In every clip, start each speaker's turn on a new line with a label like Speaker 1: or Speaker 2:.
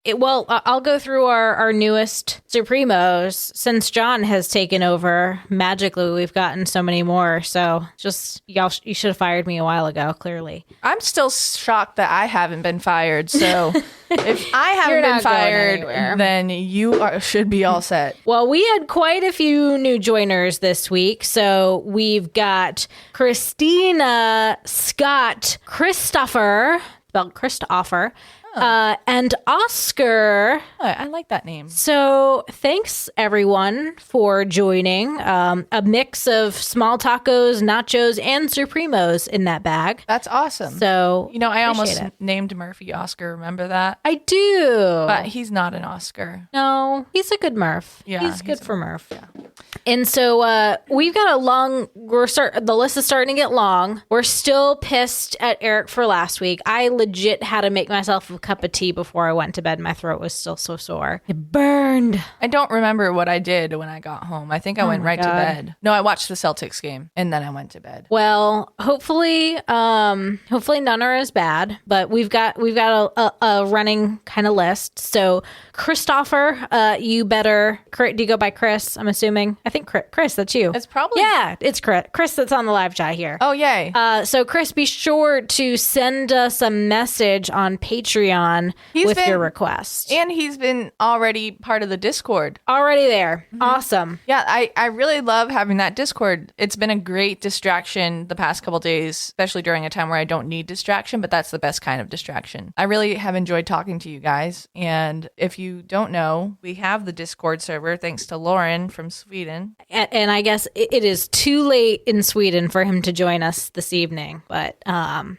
Speaker 1: I'll go through our newest Supremos. Since John has taken over, magically we've gotten so many more. So just you should have fired me a while ago, clearly.
Speaker 2: I'm still shocked that I haven't been fired. So if I haven't been fired, then you should be all set.
Speaker 1: Well, we had quite a few new joiners this week. So we've got Christina, Scott, Christopher, spelled Christopher, and Oscar.
Speaker 2: Oh, I like that name.
Speaker 1: So thanks, everyone, for joining. A mix of small tacos, nachos, and Supremos in that bag.
Speaker 2: That's awesome.
Speaker 1: So,
Speaker 2: I almost named Murphy Oscar. Remember that?
Speaker 1: I do.
Speaker 2: But he's not an Oscar.
Speaker 1: No, he's a good Murph.
Speaker 2: Yeah,
Speaker 1: he's good for Murph.
Speaker 2: Yeah.
Speaker 1: And so we've got the list is starting to get long. We're still pissed at Eric for last week. I legit had to make myself a cup of tea before I went to bed. My throat was still so sore. It burned.
Speaker 2: I don't remember what I did when I got home. I think I went right to bed. No, I watched the Celtics game and then I went to bed.
Speaker 1: Well, hopefully none are as bad, but we've got a running kind of list. So Christopher, you better, do you go by Chris? I'm assuming. I think Chris, that's you.
Speaker 2: It's probably.
Speaker 1: Yeah, it's Chris that's on the live chat here.
Speaker 2: Oh, yay.
Speaker 1: So Chris, be sure to send us a message on Patreon with your request.
Speaker 2: And he's been already part of the Discord.
Speaker 1: Already there. Mm-hmm. Awesome.
Speaker 2: Yeah, I really love having that Discord. It's been a great distraction the past couple days, especially during a time where I don't need distraction, but that's the best kind of distraction. I really have enjoyed talking to you guys. And if you don't know, we have the Discord server thanks to Lauren from Sweden.
Speaker 1: And I guess it is too late in Sweden for him to join us this evening, but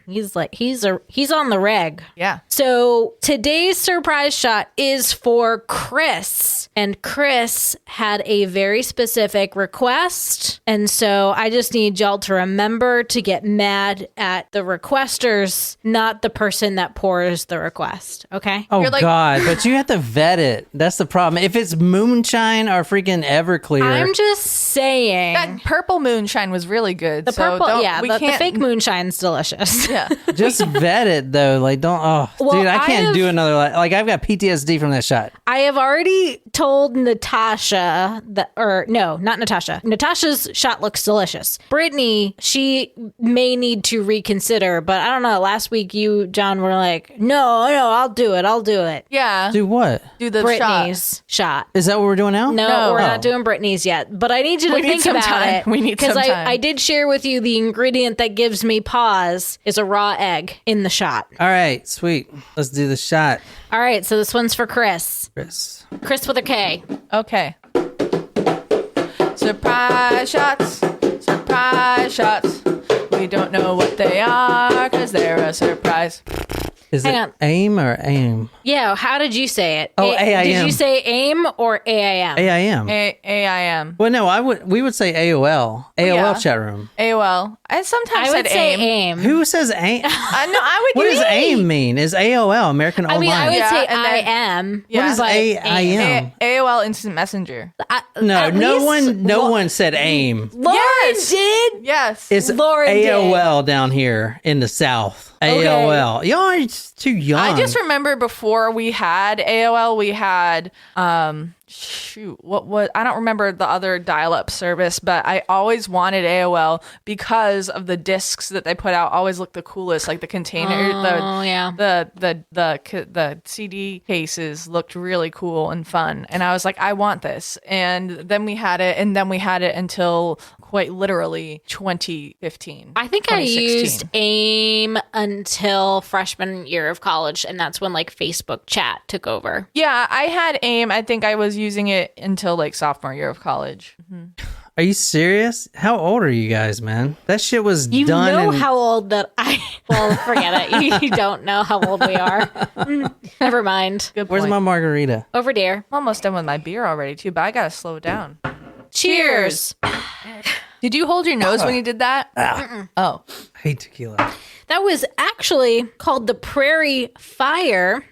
Speaker 1: he's on the reg.
Speaker 2: Yeah.
Speaker 1: So today's surprise shot is for Chris, and Chris had a very specific request, and so I just need y'all to remember to get mad at the requesters, not the person that pours the request. Okay?
Speaker 3: Oh God! But you have to vet it. That's the problem. If it's moonshine or freaking Everclear,
Speaker 1: I'm just saying
Speaker 2: that purple moonshine was really good.
Speaker 1: The purple, the fake moonshine's delicious.
Speaker 2: Yeah.
Speaker 3: Just vet it though. Like, don't. Oh, well, dude, I can't do another. Like, I've got PTSD from that shot.
Speaker 1: I have already told Natasha not Natasha. Natasha's shot looks delicious. Brittany, she may need to reconsider, but I don't know. Last week, you, John, were like, no, I'll do it.
Speaker 2: Yeah.
Speaker 3: Do what?
Speaker 2: Do the
Speaker 1: Brittany's shot.
Speaker 3: Is that what we're doing now?
Speaker 1: No, we're not doing Brittany's yet. But I need you to think about it.
Speaker 2: We need some time.
Speaker 1: Because I did share with you the ingredient that gives me pause is a raw egg in the shot.
Speaker 3: All right, sweet. Let's do the shot.
Speaker 1: All right, so this one's for Chris. Chris with a K.
Speaker 2: Okay. Surprise shots. Surprise shots. We don't know what they are because they're a surprise.
Speaker 3: Is it AIM or AIM?
Speaker 1: Yeah, how did you say it?
Speaker 3: Oh, AIM.
Speaker 1: Did you say AIM or AIM?
Speaker 3: AIM.
Speaker 2: AIM.
Speaker 3: Well, no, we would say AOL. AOL chat room.
Speaker 2: AOL. I sometimes
Speaker 1: would say AIM.
Speaker 3: Who says AIM?
Speaker 2: No, I would.
Speaker 3: What does AIM mean? Is AOL American Online?
Speaker 1: I mean, I would say
Speaker 2: and
Speaker 1: IM.
Speaker 3: What is AIM?
Speaker 2: AOL Instant Messenger.
Speaker 3: No one said AIM.
Speaker 1: Lauren did.
Speaker 2: Yes.
Speaker 3: It's
Speaker 1: Lauren
Speaker 3: AOL down here in the South.
Speaker 1: Okay.
Speaker 3: AOL. Y'all are too young.
Speaker 2: I just remember before we had AOL, we had what I don't remember the other dial-up service, but I always wanted AOL because of the discs that they put out. Always looked the coolest, like the container, the CD cases looked really cool and fun, and I was like, I want this. And then we had it, until quite literally 2015.
Speaker 1: I think I used AIM until freshman year of college, and that's when like Facebook chat took over.
Speaker 2: Yeah, I had AIM. I think I was using it until like sophomore year of college. Mm-hmm.
Speaker 3: Are you serious? How old are you guys, man? That shit was done.
Speaker 1: You know how old that well, forget it. You don't know how old we are. Never mind.
Speaker 2: Good point.
Speaker 3: Where's my margarita?
Speaker 1: Over there.
Speaker 2: I'm almost done with my beer already too, but I gotta slow it down.
Speaker 1: Cheers.
Speaker 2: Did you hold your nose when you did that? Oh.
Speaker 3: I hate tequila.
Speaker 1: That was actually called the Prairie Fire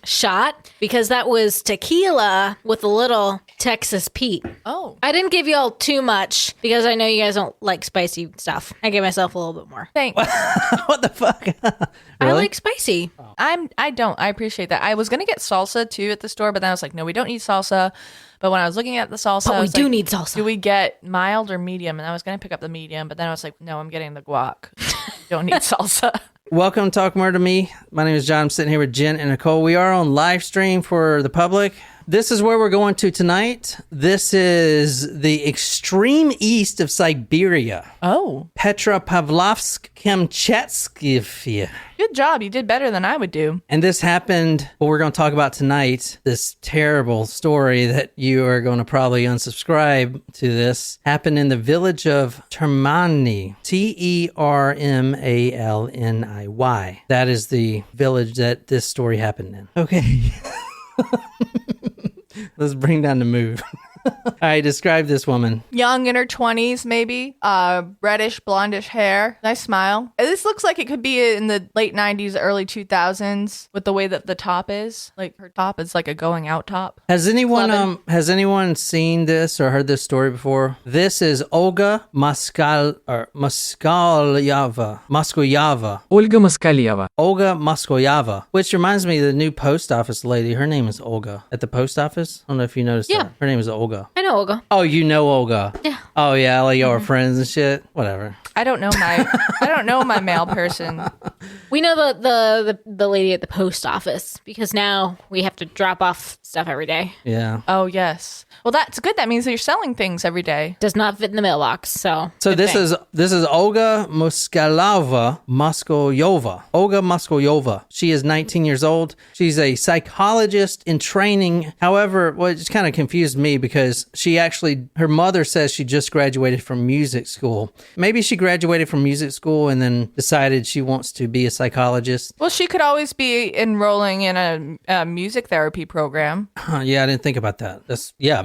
Speaker 1: shot because that was tequila with a little Texas Pete.
Speaker 2: Oh.
Speaker 1: I didn't give y'all too much because I know you guys don't like spicy stuff. I gave myself a little bit more.
Speaker 2: Thanks.
Speaker 3: What the fuck? Really?
Speaker 1: I like spicy.
Speaker 2: I don't. I appreciate that. I was going to get salsa too at the store, but then I was like, no, we don't need salsa. But when I was looking at the salsa,
Speaker 1: But
Speaker 2: I
Speaker 1: we
Speaker 2: was
Speaker 1: do
Speaker 2: like,
Speaker 1: need salsa.
Speaker 2: Do we get mild or medium? And I was going to pick up the medium, but then I was like, no, I'm getting the guac. Don't need salsa.
Speaker 3: Welcome to Talk More to Me. My name is John. I'm sitting here with Jen and Nicole. We are on live stream for the public. This is where we're going to tonight. This is the extreme east of Siberia.
Speaker 2: Oh.
Speaker 3: Petropavlovsk-Kamchatsky.
Speaker 2: Good job. You did better than I would do.
Speaker 3: And this happened, what we're going to talk about tonight, this terrible story that you are going to probably unsubscribe to this, happened in the village of Termani, Termaniy. That is the village that this story happened in. Okay. Let's bring down the mood. I describe this woman.
Speaker 2: Young, in her 20s, maybe. Reddish, blondish hair. Nice smile. This looks like it could be in the late 90s, early 2000s with the way that the top is. Like, her top is like a going out top.
Speaker 3: Has anyone seen this or heard this story before? This is Olga Moskalyova.
Speaker 4: Olga Moskalyova.
Speaker 3: Olga Moskalyova, which reminds me of the new post office lady. Her name is Olga at the post office. I don't know if you noticed that. Her name is Olga.
Speaker 1: I know Olga.
Speaker 3: Oh, you know Olga.
Speaker 1: Yeah.
Speaker 3: Oh yeah, like y'all are friends and shit. Whatever.
Speaker 2: I don't know my male person.
Speaker 1: We know the lady at the post office because now we have to drop off stuff every day.
Speaker 3: Yeah.
Speaker 2: Oh, yes. Well, that's good. That means that you're selling things every day.
Speaker 1: Does not fit in the mailbox, so
Speaker 3: this is Olga Moskalyova. Olga Moskalyova. She is 19 years old. She's a psychologist in training. However, what just kind of confused me because her mother says she just graduated from music school. Maybe she graduated from music school and then decided she wants to be a psychologist.
Speaker 2: Well, she could always be enrolling in a music therapy program.
Speaker 3: Yeah, I didn't think about that.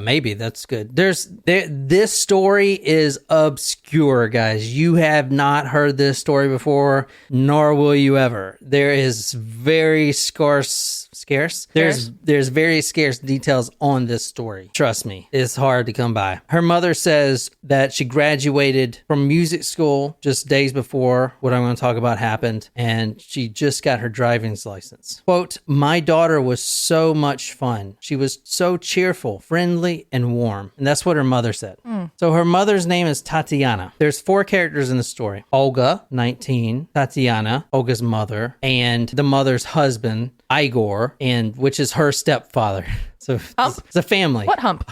Speaker 3: Maybe that's good. This story is obscure, guys. You have not heard this story before, nor will you ever. There is very scarce. There's very scarce details on this story. Trust me, it's hard to come by. Her mother says that she graduated from music school just days before what I'm going to talk about happened, and she just got her driving's license. Quote, "My daughter was so much fun. She was so cheerful, friendly, and warm." And that's what her mother said. So her mother's name is Tatiana. There's 4 characters in the story. Olga, 19, Tatiana, Olga's mother, and the mother's husband, Igor, which is her stepfather. So it's a family.
Speaker 2: What hump?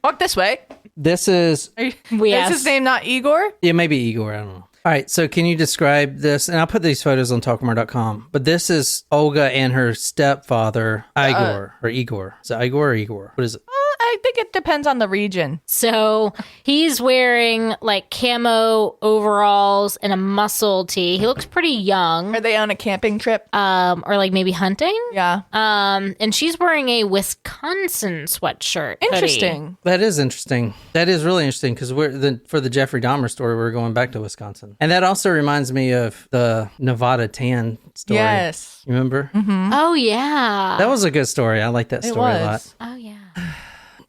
Speaker 2: Walk this way.
Speaker 3: This is...
Speaker 2: Is his name not Igor?
Speaker 3: Yeah, maybe Igor. I don't know. All right, so can you describe this? And I'll put these photos on talkmore.com. But this is Olga and her stepfather, Igor. Or Igor. Is it Igor or Igor? What is it?
Speaker 2: I think it depends on the region.
Speaker 1: So he's wearing like camo overalls and a muscle tee. He looks pretty young.
Speaker 2: Are they on a camping trip?
Speaker 1: Or like maybe hunting?
Speaker 2: Yeah.
Speaker 1: And she's wearing a Wisconsin sweatshirt.
Speaker 2: Interesting.
Speaker 1: Hoodie.
Speaker 3: That is interesting. That is really interesting because for the Jeffrey Dahmer story, we're going back to Wisconsin. And that also reminds me of the Nevada tan story.
Speaker 2: Yes.
Speaker 3: Remember?
Speaker 2: Mm-hmm.
Speaker 1: Oh, yeah.
Speaker 3: That was a good story. I like that story a lot.
Speaker 1: Oh, yeah.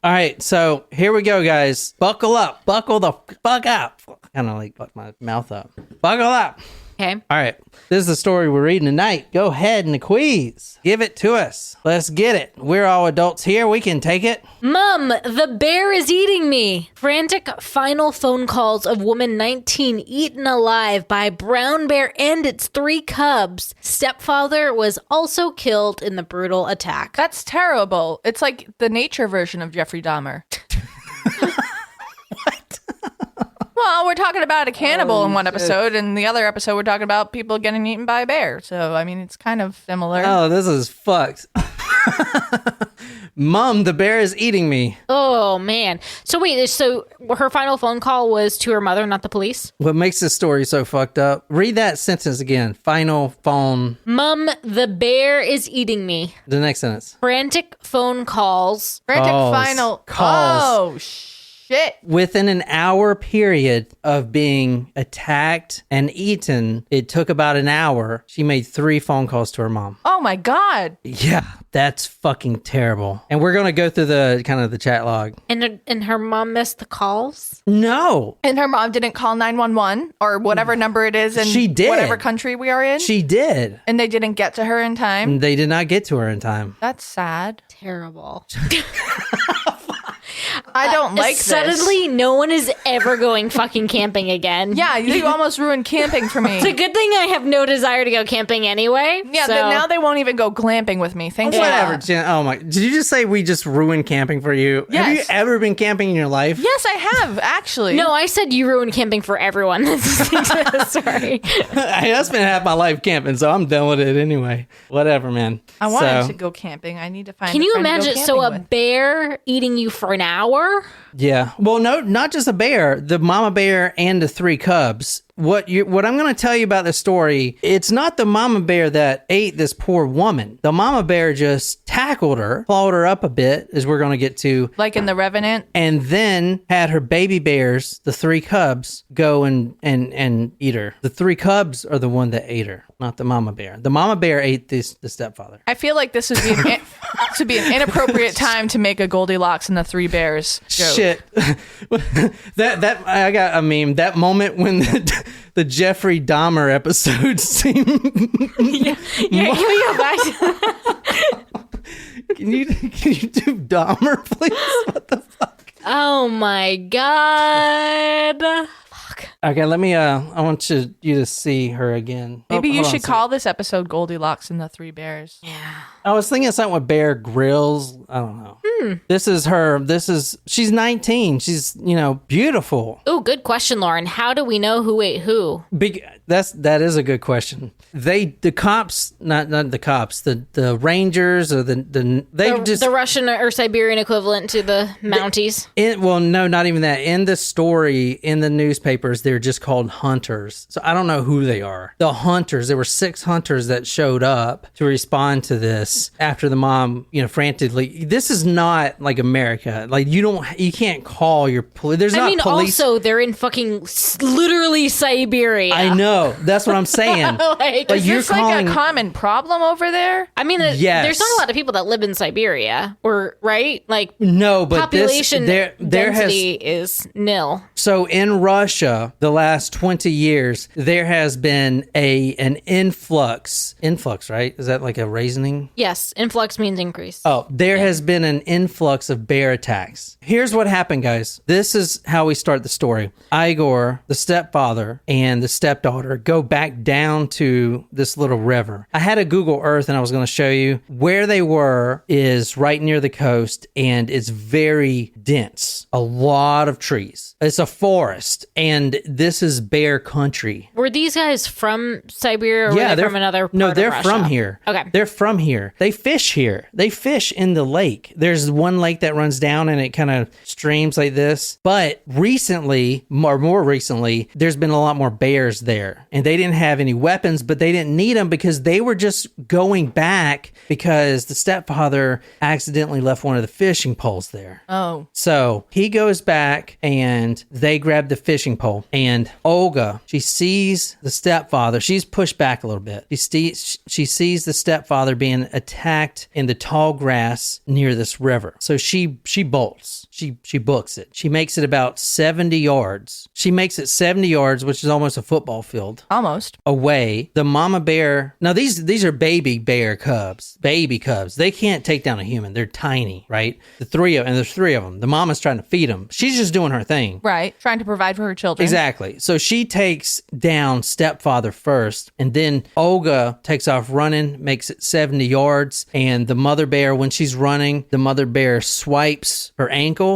Speaker 3: All right, so here we go, guys. Buckle up. Buckle the fuck up. Kind of like fuck my mouth up. Buckle up.
Speaker 1: Okay.
Speaker 3: All right. This is the story we're reading tonight. Go ahead and quiz. Give it to us. Let's get it. We're all adults here. We can take it.
Speaker 1: Mom, the bear is eating me. Frantic final phone calls of woman 19 eaten alive by brown bear and its 3 cubs. Stepfather was also killed in the brutal attack.
Speaker 2: That's terrible. It's like the nature version of Jeffrey Dahmer. Well, we're talking about a cannibal in one episode, and the other episode we're talking about people getting eaten by a bear. So, I mean, it's kind of similar.
Speaker 3: Oh, this is fucked. Mom, the bear is eating me.
Speaker 1: Oh, man. So wait, so her final phone call was to her mother, not the police?
Speaker 3: What makes this story so fucked up? Read that sentence again. Final phone.
Speaker 1: Mom, the bear is eating me.
Speaker 3: The next sentence.
Speaker 1: Frantic phone calls.
Speaker 2: Frantic
Speaker 3: Calls.
Speaker 2: final.
Speaker 3: Calls.
Speaker 2: Oh, shit.
Speaker 3: Within an hour period of being attacked and eaten, it took about an hour. She made 3 phone calls to her mom.
Speaker 2: Oh my God.
Speaker 3: Yeah, that's fucking terrible. And we're going to go through the kind of the chat log.
Speaker 1: And her mom missed the calls?
Speaker 3: No.
Speaker 2: And her mom didn't call 911 or whatever number it is in
Speaker 3: She did.
Speaker 2: whatever country we are in.
Speaker 3: She did.
Speaker 2: And they didn't get to her in time.
Speaker 3: They did not get to her in time.
Speaker 2: That's sad.
Speaker 1: Terrible.
Speaker 2: I don't like this.
Speaker 1: Suddenly, no one is ever going fucking camping again.
Speaker 2: Yeah, you almost ruined camping for me.
Speaker 1: It's a good thing I have no desire to go camping anyway.
Speaker 2: Yeah,
Speaker 1: so.
Speaker 2: now they won't even go glamping with me. Thank you.
Speaker 3: Whatever, Jen. Oh my. Did you just say we just ruined camping for you?
Speaker 2: Yes.
Speaker 3: Have you ever been camping in your life?
Speaker 2: Yes, I have, actually.
Speaker 1: No, I said you ruined camping for everyone. Sorry.
Speaker 3: I spent half my life camping, so I'm done with it anyway. Whatever, man.
Speaker 2: I wanted to go camping. I need to find
Speaker 1: Can
Speaker 2: a
Speaker 1: you
Speaker 2: friend to go
Speaker 1: imagine?
Speaker 2: camping
Speaker 1: So a
Speaker 2: with.
Speaker 1: bear eating you for an hour?
Speaker 3: Yeah. Well, no, not just a bear. The mama bear and the 3 cubs. What I'm going to tell you about this story, it's not the mama bear that ate this poor woman. The mama bear just tackled her, clawed her up a bit, as we're going to get to.
Speaker 2: Like in The Revenant?
Speaker 3: And then had her baby bears, the 3 cubs, go and eat her. The 3 cubs are the one that ate her, not the mama bear. The mama bear ate the stepfather.
Speaker 2: I feel like this would be an inappropriate time to make a Goldilocks and the 3 Bears joke.
Speaker 3: Shit. that I got a meme. That moment when the Jeffrey Dahmer episode seemed.
Speaker 1: Yeah, can we go back to
Speaker 3: Can you do Dahmer, please? What the fuck?
Speaker 1: Oh my God.
Speaker 3: Okay, let me. I want you to see her again.
Speaker 2: Maybe you
Speaker 3: Hold on a
Speaker 2: should
Speaker 3: second.
Speaker 2: call this episode Goldilocks and the 3 Bears.
Speaker 1: Yeah.
Speaker 3: I was thinking something with Bear Grylls. I don't know. This is her. She's 19. She's beautiful.
Speaker 1: Oh, good question, Lauren. How do we know who ate who?
Speaker 3: That is a good question. The cops, not the cops, the Rangers or
Speaker 1: The Russian or Siberian equivalent to the Mounties.
Speaker 3: No, not even that. In the story, in the newspapers, they're just called hunters. So I don't know who they are. The hunters, there were 6 hunters that showed up to respond to this after the mom, frantically. This is not like America. Like you can't call your police. There's not police.
Speaker 1: Also, they're in fucking literally Siberia.
Speaker 3: I know. That's what I'm saying.
Speaker 2: Is this like a common problem over there?
Speaker 1: I mean,
Speaker 3: Yes.
Speaker 1: there's not a lot of people that live in Siberia, right? Like,
Speaker 3: No, but
Speaker 1: population
Speaker 3: there
Speaker 1: density is nil.
Speaker 3: So in Russia, the last 20 years, there has been an influx. Influx, right? Is that like a raising?
Speaker 1: Yes, influx means increase.
Speaker 3: Oh, there has been an influx of bear attacks. Here's what happened, guys. This is how we start the story. Igor, the stepfather, and the stepdaughter go back down to this little river. I had a Google Earth and I was going to show you where they were is right near the coast and it's very dense. A lot of trees. It's a forest and this is bear country.
Speaker 1: Were these guys from Siberia or were they from another part
Speaker 3: No,
Speaker 1: of
Speaker 3: they're
Speaker 1: Russia?
Speaker 3: from here.
Speaker 1: Okay.
Speaker 3: They're from here. They fish here. They fish in the lake. There's one lake that runs down and it kind of streams like this. But recently, more recently, there's been a lot more bears there. And they didn't have any weapons, but they didn't need them because they were just going back because the stepfather accidentally left one of the fishing poles there.
Speaker 2: Oh.
Speaker 3: So he goes back and they grab the fishing pole. And Olga, she sees the stepfather. She's pushed back a little bit. She sees the stepfather being attacked in the tall grass near this river. So she bolts. She books it. She makes it about 70 yards. She makes it 70 yards, which is almost a football field.
Speaker 2: Almost.
Speaker 3: Away. The mama bear. Now these are baby bear cubs. Baby cubs. They can't take down a human. They're tiny, right? There's 3 of them. The mama's trying to feed them. She's just doing her thing.
Speaker 2: Right. Trying to provide for her children.
Speaker 3: Exactly. So she takes down stepfather first, and then Olga takes off running, makes it 70 yards, and the mother bear, when she's running, the mother bear swipes her ankle,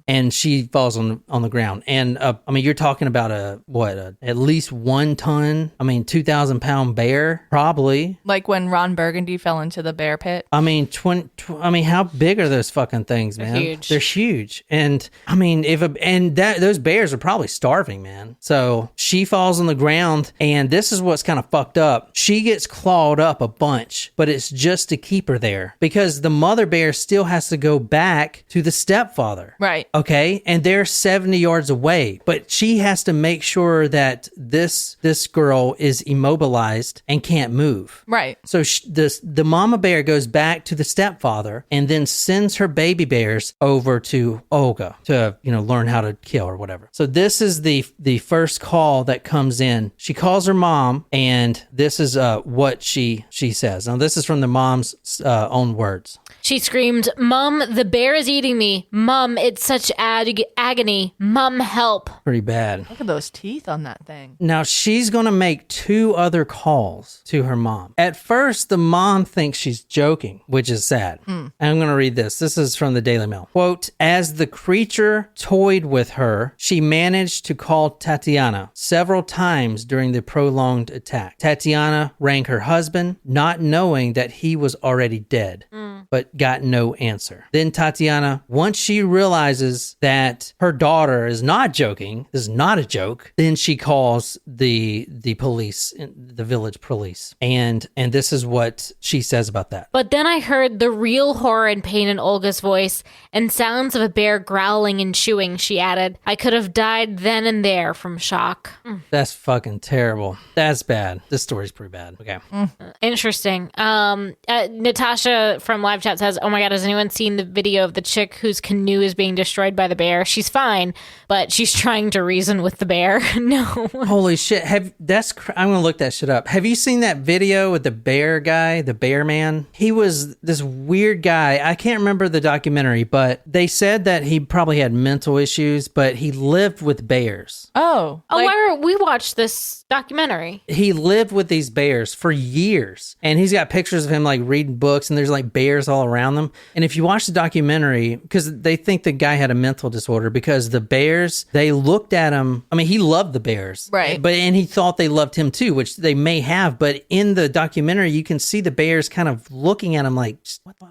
Speaker 3: and she falls on the ground. And you're talking about at least 1 ton, 2,000 pound bear, probably.
Speaker 2: Like when Ron Burgundy fell into the bear pit.
Speaker 3: How big are those fucking things, man?
Speaker 1: Huge.
Speaker 3: They're huge. And those bears are probably starving, man. So she falls on the ground, and this is what's kind of fucked up. She gets clawed up a bunch, but it's just to keep her there because the mother bear still has to go back to the stepfather.
Speaker 2: Right.
Speaker 3: Okay. And they're 70 yards away, but she has to make sure that this girl is immobilized and can't move.
Speaker 2: Right.
Speaker 3: So the mama bear goes back to the stepfather and then sends her baby bears over to Olga to, learn how to kill or whatever. So this is the first call that comes in. She calls her mom, and this is what she says. Now, this is from the mom's own words.
Speaker 1: She screamed, "Mom, the bear is eating me. Mom, it's such agony. Mom, help."
Speaker 3: Pretty bad.
Speaker 2: Look at those teeth on that thing.
Speaker 3: Now, she's going to make 2 other calls to her mom. At first, the mom thinks she's joking, which is sad. And I'm going to read this. This is from the Daily Mail. Quote, "As the creature toyed with her, she managed to call Tatiana several times during the prolonged attack. Tatiana rang her husband, not knowing that he was already dead, but got no answer. Then Tatiana, once she realizes that her daughter is not joking, this is not a joke, then she calls the police, the village police. And this is what she says about that.
Speaker 1: But then I heard the real horror and pain in Olga's voice and sounds of a bear growling and chewing," she added. "I could have died then and there from shock."
Speaker 3: That's fucking terrible. That's bad. This story's pretty bad. Okay.
Speaker 1: Interesting. Natasha from live chat says, "Oh my God, has anyone seen the video of the chick whose canoe is being destroyed by the bear? She's fine, but she's trying to reason with the bear." No.
Speaker 3: Holy shit. I'm going to look that shit up. Have you seen that video with the bear guy, the bear man? He was this weird guy. I can't remember the documentary, but they said that he probably had mental issues, but he lived with bears.
Speaker 2: Oh.
Speaker 1: We watched this documentary.
Speaker 3: He lived with these bears for years, and he's got pictures of him like reading books, and there's like bears all around them. And if you watch the documentary, because they think the guy had a mental disorder, because the bears, they looked at him. I mean, he loved the bears,
Speaker 2: right?
Speaker 3: And he thought they loved him too, which they may have. But in the documentary, you can see the bears kind of looking at him like,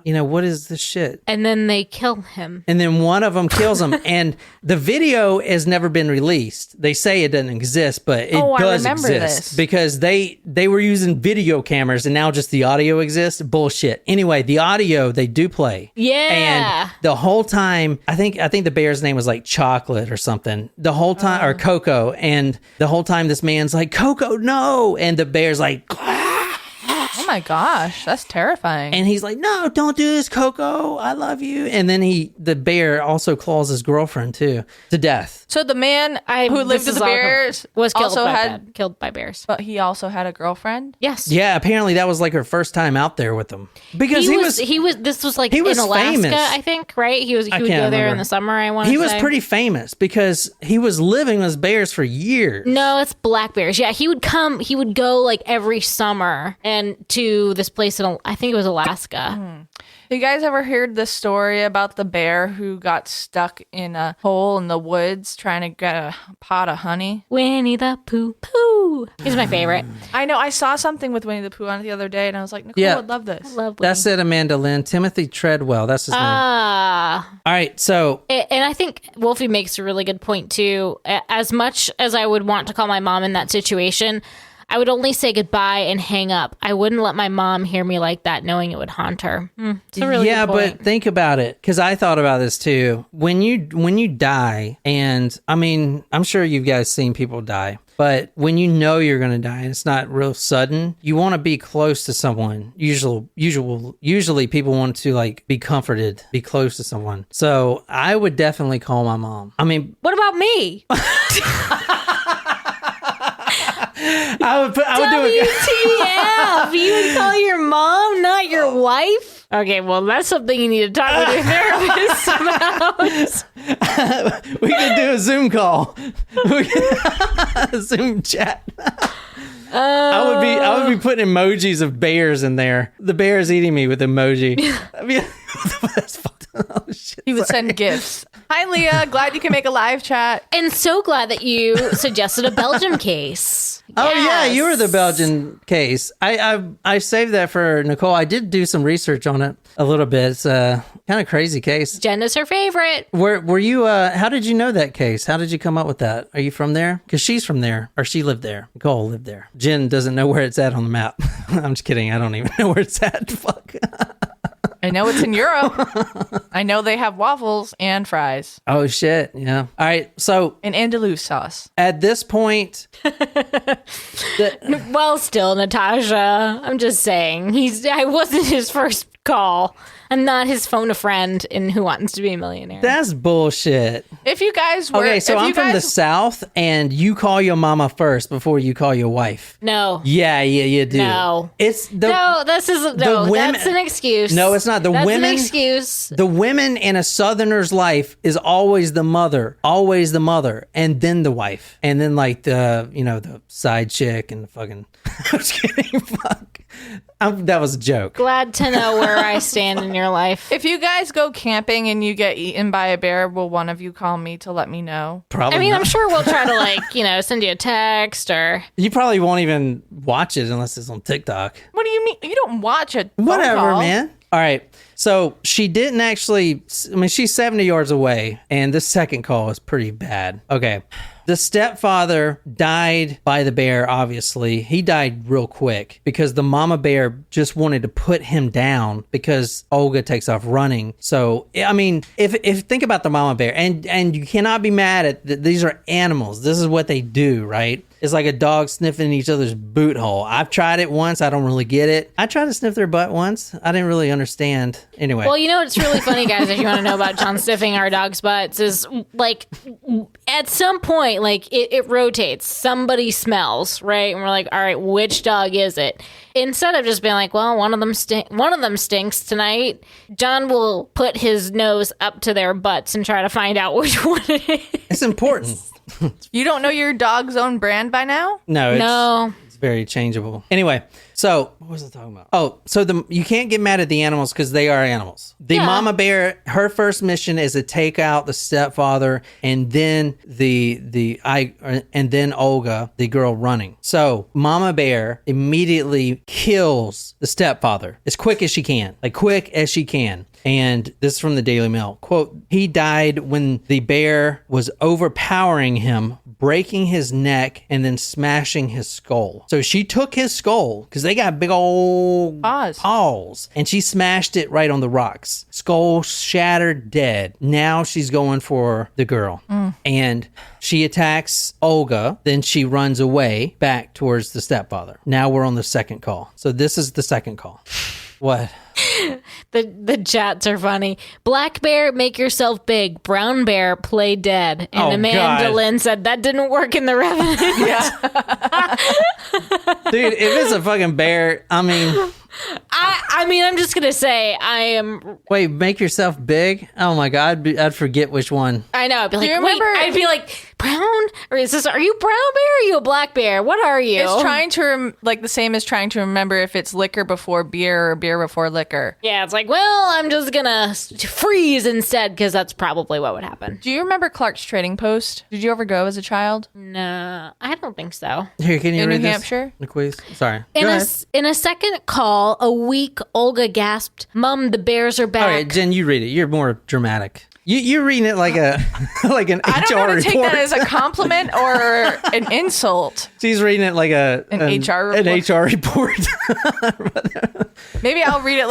Speaker 3: what is this shit?
Speaker 1: And then they kill him.
Speaker 3: And then one of them kills him, and the video has never been released. They say it doesn't exist, but it does exist because they were using video cameras, and now just the audio exists. Bullshit. Anyway, the audio they do play.
Speaker 1: Yeah.
Speaker 3: And the whole time, I think the bear's name was like Chocolate or something. The whole time, or Coco, and the whole time this man's like, "Coco, no," and the bear's like,
Speaker 2: "Oh my gosh, that's terrifying."
Speaker 3: And he's like, "No, don't do this, Coco. I love you." And then the bear also claws his girlfriend too to death.
Speaker 2: So the man who lived with the bears
Speaker 1: was
Speaker 2: killed
Speaker 1: by bears.
Speaker 2: But he also had a girlfriend?
Speaker 1: Yes.
Speaker 3: Yeah, apparently that was like her first time out there with them. Because
Speaker 1: he was this was like in Alaska, famous. I think, right? He would go there in the summer, I want to say.
Speaker 3: He was pretty famous because he was living with bears for years.
Speaker 1: No, it's black bears. Yeah, he would go like every summer and to this place in, I think it was Alaska.
Speaker 2: You guys ever heard the story about the bear who got stuck in a hole in the woods trying to get a pot of honey?
Speaker 1: Winnie the Pooh. He's my favorite.
Speaker 2: I know. I saw something with Winnie the Pooh on it the other day, and I was like, Nicole would love this.
Speaker 1: I love Winnie.
Speaker 3: That's it, Amanda Lynn. Timothy Treadwell. That's his name. All right, so...
Speaker 1: And I think Wolfie makes a really good point, too. As much as I would want to call my mom in that situation, I would only say goodbye and hang up. I wouldn't let my mom hear me like that, knowing it would haunt her. It's a really good point.
Speaker 3: But think about it, because I thought about this too. When you die, and I mean, I'm sure you guys seen people die, but when you know you're going to die and it's not real sudden, you want to be close to someone. Usually people want to like be comforted, be close to someone. So I would definitely call my mom. I mean,
Speaker 1: what about me?
Speaker 3: I would do it.
Speaker 1: WTF? You would call your mom, not your wife? Okay, well, that's something you need to talk with your therapist about.
Speaker 3: We could do a Zoom call. A Zoom chat. I would be putting emojis of bears in there. The bear is eating me with emoji. I mean, that's fucked. Oh, shit,
Speaker 2: he would send gifts. Hi, Leah. Glad you can make a live chat.
Speaker 1: And so glad that you suggested a Belgium case.
Speaker 3: Oh, yeah, you were the Belgian case. I saved that for Nicole. I did do some research on it a little bit. It's a kind of crazy case.
Speaker 1: Jen is her favorite.
Speaker 3: Were you, how did you know that case? How did you come up with that? Are you from there? Because she's from there, or she lived there. Nicole lived there. Jen doesn't know where it's at on the map. I'm just kidding. I don't even know where it's at. Fuck.
Speaker 2: I know it's in Europe. I know they have waffles and fries
Speaker 3: Oh shit! Yeah. All right. So
Speaker 2: and Andalous sauce.
Speaker 3: at this point,
Speaker 1: Well, still, Natasha, I'm just saying, I wasn't his first call. I'm not his phone a friend in Who Wants to Be a Millionaire.
Speaker 3: that's bullshit.
Speaker 2: If you guys were
Speaker 3: Okay, so
Speaker 2: if
Speaker 3: I'm
Speaker 2: you
Speaker 3: from the
Speaker 2: guys-
Speaker 3: South, and you call your mama first before you call your wife.
Speaker 1: No.
Speaker 3: Yeah, you do.
Speaker 1: No.
Speaker 3: It's the
Speaker 1: No, this is no.
Speaker 3: women-
Speaker 1: That's an excuse.
Speaker 3: No, it's not. The
Speaker 1: That's
Speaker 3: women-
Speaker 1: an excuse.
Speaker 3: The women in a Southerner's life is always the mother, and then the wife, and then like the side chick and the fucking. I'm just kidding. Fuck. That was a joke.
Speaker 1: Glad to know where I stand in your life.
Speaker 2: if you guys go camping and you get eaten by a bear, will one of you call me to let me know?
Speaker 3: Probably.
Speaker 1: I mean,
Speaker 3: not.
Speaker 1: I'm sure we'll try to send you a text or.
Speaker 3: You probably won't even watch it unless it's on TikTok.
Speaker 2: What do you mean? You don't watch a phone
Speaker 3: Whatever,
Speaker 2: call.
Speaker 3: man. All right. So she didn't actually. I mean, she's 70 yards away, and this second call is pretty bad. Okay. The stepfather died by the bear, obviously. He died real quick because the mama bear just wanted to put him down because Olga takes off running. So, I mean, if think about the mama bear, and you cannot be mad at these are animals. This is what they do, right? It's like a dog sniffing each other's boot hole. I've tried it once. I don't really get it. I tried to sniff their butt once. I didn't really understand. Anyway.
Speaker 1: Well, you know what's really funny, guys, if you want to know about John sniffing our dog's butts, is like at some point, like it rotates. Somebody smells, right? And we're like, all right, which dog is it? Instead of just being like, well, one of them stinks tonight, John will put his nose up to their butts and try to find out which one it is.
Speaker 3: It's important.
Speaker 2: You don't know your dog's own brand by now?
Speaker 1: No.
Speaker 3: It's very changeable. Anyway, so what was I talking about? Oh, so you can't get mad at the animals because they are animals. The mama bear, her first mission is to take out the stepfather and then and then Olga, the girl running. So mama bear immediately kills the stepfather as quick as she can, And this is from the Daily Mail. Quote, he died when the bear was overpowering him, breaking his neck, and then smashing his skull. So she took his skull, because they got big old paws, and she smashed it right on the rocks. Skull shattered, dead. Now she's going for the girl. And she attacks Olga, then she runs away back towards the stepfather. Now we're on the second call. So this is the second call. What?
Speaker 1: The chats are funny. Black bear, make yourself big. Brown bear, play dead. And Amanda
Speaker 3: God.
Speaker 1: Lynn said that didn't work in the Revenant.
Speaker 3: Dude, if it's a fucking bear, I mean...
Speaker 1: I mean, I'm just gonna say I am.
Speaker 3: Wait, make yourself big? Oh my God, I'd forget which one.
Speaker 1: I know. I'd be like,
Speaker 2: you
Speaker 1: wait.
Speaker 2: remember-
Speaker 1: I'd be like, brown, or is this? Are you brown bear? Or are you a black bear? What are you?
Speaker 2: It's trying to like the same as trying to remember if it's liquor before beer or beer before liquor.
Speaker 1: Yeah, it's like, well, I'm just gonna freeze instead because that's probably what would happen.
Speaker 2: Do you remember Clark's Trading Post? Did you ever go as a child?
Speaker 1: No, I don't think so.
Speaker 3: Here, can you
Speaker 2: In
Speaker 3: read
Speaker 2: New
Speaker 3: this?
Speaker 2: Hampshire?
Speaker 3: Louise? Sorry.
Speaker 1: In
Speaker 3: Go
Speaker 1: a,
Speaker 3: ahead.
Speaker 1: in a second call, a weak Olga gasped, "Mom, the bears are back."
Speaker 3: All right, Jen, you read it. You're more dramatic. You're reading it like a like an
Speaker 2: I don't know
Speaker 3: HR
Speaker 2: how to take
Speaker 3: report.
Speaker 2: that as a compliment or an insult.
Speaker 3: She's reading it like
Speaker 2: An HR report?
Speaker 3: An HR report.
Speaker 2: Maybe I'll read it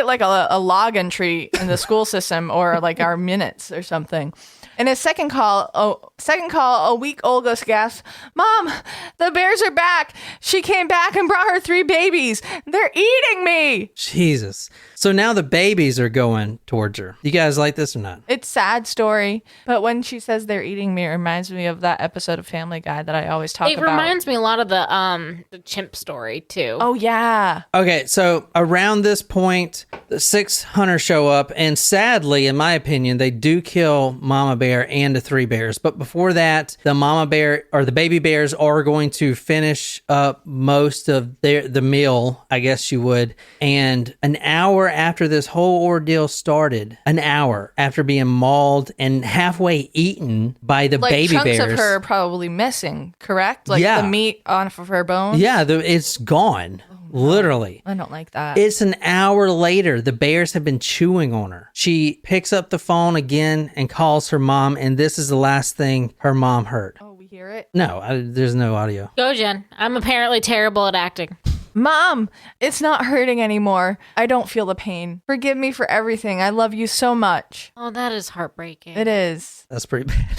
Speaker 2: like a log entry in the school system or like our minutes or something. In a second call, a weak Olga gasped, "Mom, the bears are back. She came back and brought her 3 babies. They're eating me."
Speaker 3: Jesus. So now the babies are going towards her. You guys like this or not?
Speaker 2: It's a sad story, but when she says they're eating me, it reminds me of that episode of Family Guy that I always talk
Speaker 1: It
Speaker 2: about.
Speaker 1: reminds me a lot of the chimp story too.
Speaker 2: Oh yeah.
Speaker 3: Okay, so around this point, the 6 hunters show up, and sadly, in my opinion, they do kill Mama Bear and the 3 bears. But before that, the Mama Bear or the baby bears are going to finish up most of the meal, I guess you would. And an hour after this whole ordeal started, an hour after being mauled and halfway eaten by the
Speaker 2: Like
Speaker 3: baby
Speaker 2: chunks
Speaker 3: bears,
Speaker 2: of her are probably missing, correct? Like
Speaker 3: Yeah.
Speaker 2: the meat off of her bones.
Speaker 3: yeah, it's gone. Literally.
Speaker 2: I don't like that.
Speaker 3: It's an hour later. The bears have been chewing on her. She picks up the phone again and calls her mom, and this is the last thing her mom heard.
Speaker 2: Oh, we hear it.
Speaker 3: No, there's no audio.
Speaker 1: Go, Jen. I'm apparently terrible at acting.
Speaker 2: Mom, it's not hurting anymore. I don't feel the pain. Forgive me for everything. I love you so much.
Speaker 1: Oh, that is heartbreaking.
Speaker 2: It is.
Speaker 3: That's pretty bad.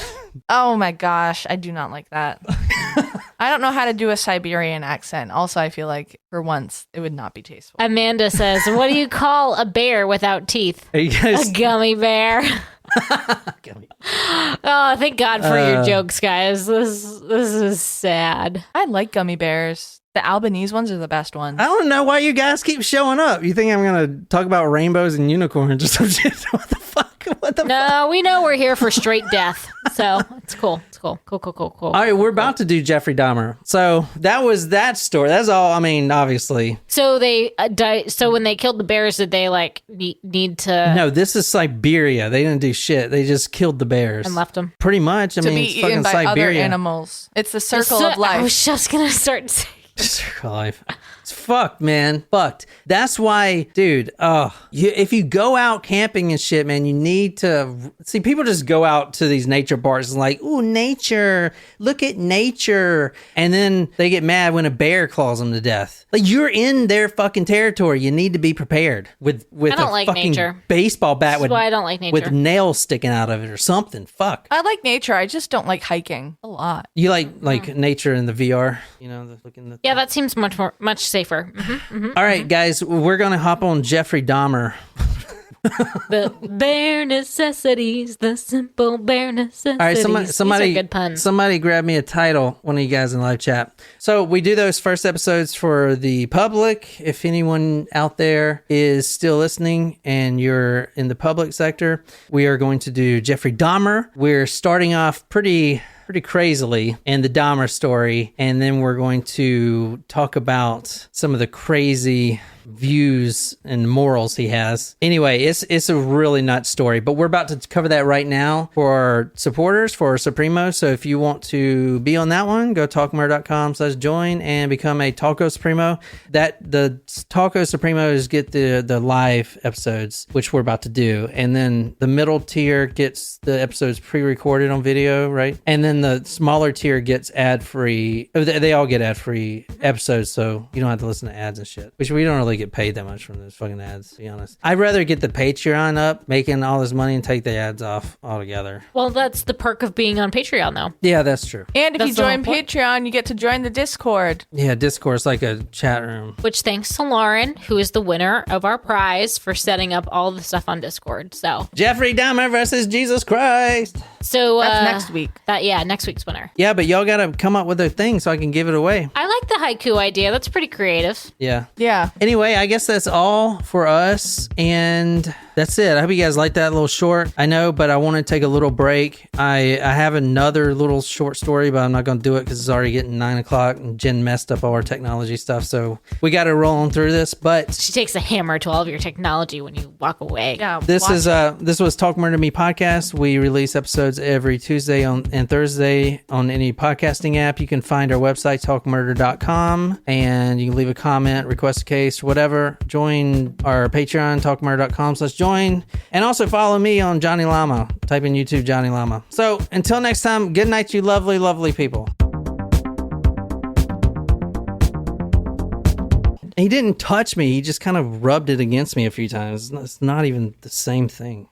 Speaker 2: Oh my gosh, I do not like that. I don't know how to do a Siberian accent. Also, I feel like for once it would not be tasteful.
Speaker 1: Amanda says, what do you call a bear without teeth?
Speaker 3: Are you guys
Speaker 1: A gummy bear.
Speaker 3: Gummy.
Speaker 1: Oh, thank God for your jokes, guys. This is sad.
Speaker 2: I like gummy bears. The Albanese ones are the best ones.
Speaker 3: I don't know why you guys keep showing up. You think I'm gonna talk about rainbows and unicorns or some shit? What the fuck? What the fuck?
Speaker 1: No, we know we're here for straight death. So it's cool. It's cool. Cool.
Speaker 3: All right, we're about to do Jeffrey Dahmer. So that was that story. That's all. I mean, obviously.
Speaker 1: So they so when they killed the bears, did they like need to
Speaker 3: No, this is Siberia. They didn't do shit. They just killed the bears
Speaker 1: and left them
Speaker 3: Pretty much. I
Speaker 2: to
Speaker 3: mean,
Speaker 2: be
Speaker 3: it's
Speaker 2: eaten
Speaker 3: fucking
Speaker 2: by other
Speaker 3: Siberia.
Speaker 2: animals. It's the circle of life.
Speaker 1: I was just gonna start saying.
Speaker 3: Circle of life. It's fucked, man. Fucked. That's why, dude, if you go out camping and shit, man, you need to see people just go out to these nature parks and like, ooh, nature, look at nature. And then they get mad when a bear claws them to death. Like, you're in their fucking territory. You need to be prepared with
Speaker 1: I don't
Speaker 3: a
Speaker 1: like
Speaker 3: fucking
Speaker 1: nature.
Speaker 3: baseball bat
Speaker 1: This is why I don't like nature.
Speaker 3: with nails sticking out of it or something. Fuck.
Speaker 2: I like nature. I just don't like hiking a lot.
Speaker 3: You like nature in the VR, you know, looking at
Speaker 1: Yeah, that seems much safer.
Speaker 3: All right, guys, we're going to hop on Jeffrey Dahmer.
Speaker 1: The bare necessities, the simple bare necessities.
Speaker 3: All right, somebody,
Speaker 1: These are good puns.
Speaker 3: somebody grab me a title, one of you guys in live chat. So we do those first episodes for the public. If anyone out there is still listening and you're in the public sector, we are going to do Jeffrey Dahmer. We're starting off pretty crazily in the Dahmer story, and then we're going to talk about some of the crazy views and morals he has. Anyway, it's a really nuts story, but we're about to cover that right now for our supporters, for our Supremos. So if you want to be on that one, go talkmurder.com/join and become a Talko Supremo. The Talko Supremos get the live episodes, which we're about to do, and then the middle tier gets the episodes pre-recorded on video, right? And then the smaller tier gets ad-free. They all get ad-free episodes, so you don't have to listen to ads and shit, which we don't really get paid that much from those fucking ads, to be honest. I'd rather get the Patreon up, making all this money, and take the ads off altogether.
Speaker 1: Well, that's the perk of being on Patreon, though.
Speaker 3: Yeah, that's true.
Speaker 2: And if
Speaker 1: That's
Speaker 2: you
Speaker 1: the
Speaker 2: join
Speaker 1: whole point.
Speaker 2: Patreon, you get to join the Discord.
Speaker 3: Yeah, Discord's like a chat room.
Speaker 1: Which thanks to Lauren, who is the winner of our prize for setting up all the stuff on Discord. So
Speaker 3: Jeffrey Dahmer versus Jesus Christ.
Speaker 2: That's next week.
Speaker 1: Next week's winner.
Speaker 3: Yeah, but y'all gotta come up with a thing so I can give it away.
Speaker 1: I like the haiku idea. That's pretty creative.
Speaker 3: Yeah.
Speaker 2: Yeah.
Speaker 3: Anyway, I guess that's all for us, and that's it. I hope you guys liked that little short. I know, but I want to take a little break. I have another little short story, but I'm not going to do it because it's already getting 9 o'clock, and Jen messed up all our technology stuff, so we got to roll on through this. But
Speaker 1: She takes a hammer to all of your technology when you walk away.
Speaker 2: Yeah.
Speaker 3: this was Talk Murder Me podcast. We release episodes every Tuesday and Thursday on any podcasting app. You can find our website, talkmurder.com, and you can leave a comment, request a case, whatever. Join our Patreon, talkmurder.com/join, and also follow me on Johnny Llama. Type in YouTube Johnny Llama. So until next time, good night, you lovely, lovely people. He didn't touch me. He just kind of rubbed it against me a few times. It's not even the same thing.